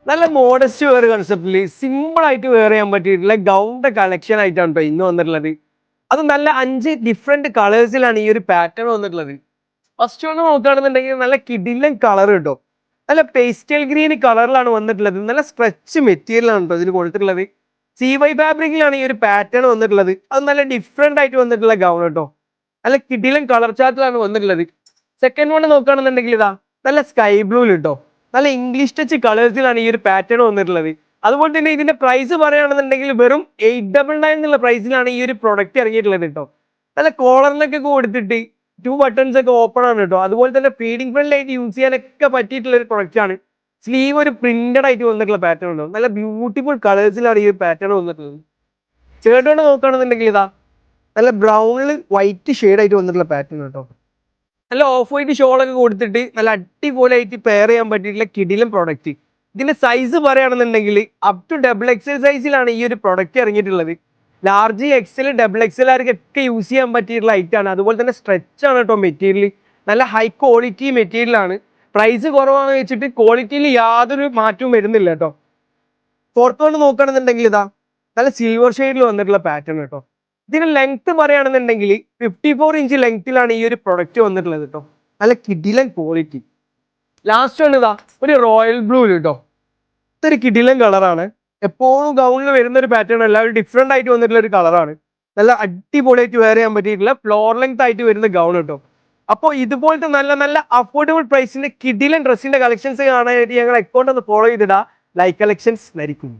നല്ല modest wear കൺസെപ്റ്റില് simple ആയിട്ട് wear ചെയ്യാൻ പറ്റിയിട്ടുള്ള ഗൗണിന്റെ കളക്ഷൻ ആയിട്ടാണ് കേട്ടോ ഇന്ന് വന്നിട്ടുള്ളത്. അത് നല്ല 5 ഡിഫറെന്റ് കളേഴ്സിലാണ് ഈ ഒരു പാറ്റേൺ വന്നിട്ടുള്ളത്. ഫസ്റ്റ് ഒന്ന് നോക്കുകയാണെന്നുണ്ടെങ്കിൽ നല്ല കിടിലൻ കളർ കിട്ടും. നല്ല പേസ്റ്റൽ ഗ്രീൻ കളറിലാണ് വന്നിട്ടുള്ളത്. നല്ല സ്ട്രെച്ച് മെറ്റീരിയൽ ആണ് കേട്ടോ ഇതിന് കൊടുത്തിട്ടുള്ളത്. CY ഫാബ്രിക്കിലാണ് ഈ ഒരു പാറ്റേൺ വന്നിട്ടുള്ളത്. അത് നല്ല ഡിഫറെന്റ് ആയിട്ട് വന്നിട്ടുള്ള ഗൗൺ കേട്ടോ. നല്ല കിടിലൻ കളർ ചാർട്ടിലാണ് വന്നിട്ടുള്ളത്. സെക്കൻഡ് വൺ നോക്കുകയാണെന്നുണ്ടെങ്കിൽ ഇതാ നല്ല സ്കൈ ബ്ലൂ കിട്ടോ. നല്ല ഇംഗ്ലീഷ് ടച്ച് കളേഴ്സിലാണ് ഈ ഒരു പാറ്റേൺ വന്നിട്ടുള്ളത്. അതുപോലെ തന്നെ ഇതിന്റെ പ്രൈസ് പറയുകയാണെന്നുണ്ടെങ്കിൽ വെറും 899 എന്നുള്ള പ്രൈസിലാണ് ഈ ഒരു പ്രൊഡക്റ്റ് ഇറങ്ങിയിട്ടുള്ളത് കേട്ടോ. നല്ല കോളറിനൊക്കെ കൊടുത്തിട്ട് 2 ബട്ടൺസ് ഒക്കെ ഓപ്പൺ ആണ് കേട്ടോ. അതുപോലെ തന്നെ ഫീഡിംഗ് ഫ്രണ്ട്ലി ആയിട്ട് യൂസ് ചെയ്യാനൊക്കെ പറ്റിയിട്ടുള്ള ഒരു പ്രൊഡക്റ്റ് ആണ്. സ്ലീവ് ഒരു പ്രിന്റഡ് ആയിട്ട് വന്നിട്ടുള്ള പാറ്റേൺ ഉണ്ടോ. നല്ല ബ്യൂട്ടിഫുൾ കളേഴ്സിലാണ് ഈ ഒരു പാറ്റേൺ വന്നിട്ടുള്ളത്. തേർഡ് വൺ നോക്കുകയാണെന്നുണ്ടെങ്കിൽ ഇതാ നല്ല ബ്രൗണിൽ വൈറ്റ് ഷെയ്ഡ് ആയിട്ട് വന്നിട്ടുള്ള പാറ്റേൺ കേട്ടോ. നല്ല ഓഫ് വൈറ്റ് ഷോളൊക്കെ കൊടുത്തിട്ട് നല്ല അടിപൊളിയായിട്ട് പെയർ ചെയ്യാൻ പറ്റിയിട്ടുള്ള കിടിലൻ പ്രോഡക്റ്റ്. ഇതിന്റെ സൈസ് പറയുകയാണെന്നുണ്ടെങ്കിൽ അപ് ടു ഡബിൾ എക്സൽ സൈസിലാണ് ഈ ഒരു പ്രൊഡക്റ്റ് ഇറങ്ങിയിട്ടുള്ളത്. ലാർജ് എക്സൽ ഡബിൾ എക്സൽ ആർക്കൊക്കെ യൂസ് ചെയ്യാൻ പറ്റിയിട്ടുള്ള ഐറ്റം ആണ്. അതുപോലെ തന്നെ സ്ട്രെച്ച് ആണ് കേട്ടോ മെറ്റീരിയൽ. നല്ല ഹൈ ക്വാളിറ്റി മെറ്റീരിയൽ ആണ്. പ്രൈസ് കുറവാണെന്ന് വെച്ചിട്ട് ക്വാളിറ്റിയിൽ യാതൊരു മാറ്റവും വരുന്നില്ല കേട്ടോ. ഫോർത്ത് വൺ നോക്കുകയാണെന്നുണ്ടെങ്കിൽ ഇതാ നല്ല സിൽവർ ഷെയ്ഡിൽ വന്നിട്ടുള്ള പാറ്റേൺ കേട്ടോ. ഇതിന് ലെങ്ത് പറയുകയാണെന്നുണ്ടെങ്കിൽ 54 ഇഞ്ച് ലെങ്ത്തിലാണ് ഈ ഒരു പ്രൊഡക്റ്റ് വന്നിട്ടുള്ളത് കേട്ടോ. നല്ല കിടിലൻ ക്വാളിറ്റി. ലാസ്റ്റ് ആണ് ഇതാ ഒരു റോയൽ ബ്ലൂ കേട്ടോ. ഇതൊരു കിടിലൻ കളറാണ്. എപ്പോഴും ഗൗണിൽ വരുന്ന ഒരു പാറ്റേൺ അല്ല, ഒരു ഡിഫറെന്റ് ആയിട്ട് വന്നിട്ടുള്ള ഒരു കളറാണ്. നല്ല അടിപൊളിയായിട്ട് വെയർ ചെയ്യാൻ പറ്റിയിട്ടുള്ള ഫ്ലോർ ലെങ്ത് ആയിട്ട് വരുന്ന ഗൗൺ കേട്ടോ. അപ്പോൾ ഇതുപോലത്തെ നല്ല നല്ല അഫോർഡബിൾ പ്രൈസിന്റെ കിടിലൻ ഡ്രസ്സിന്റെ കളക്ഷൻസ് കാണാനായിട്ട് ഞങ്ങൾ അക്കൗണ്ട് ഒന്ന് ഫോളോ ചെയ്തിടാ. ലൈക്ക് കളക്ഷൻസ് ധരിക്കും.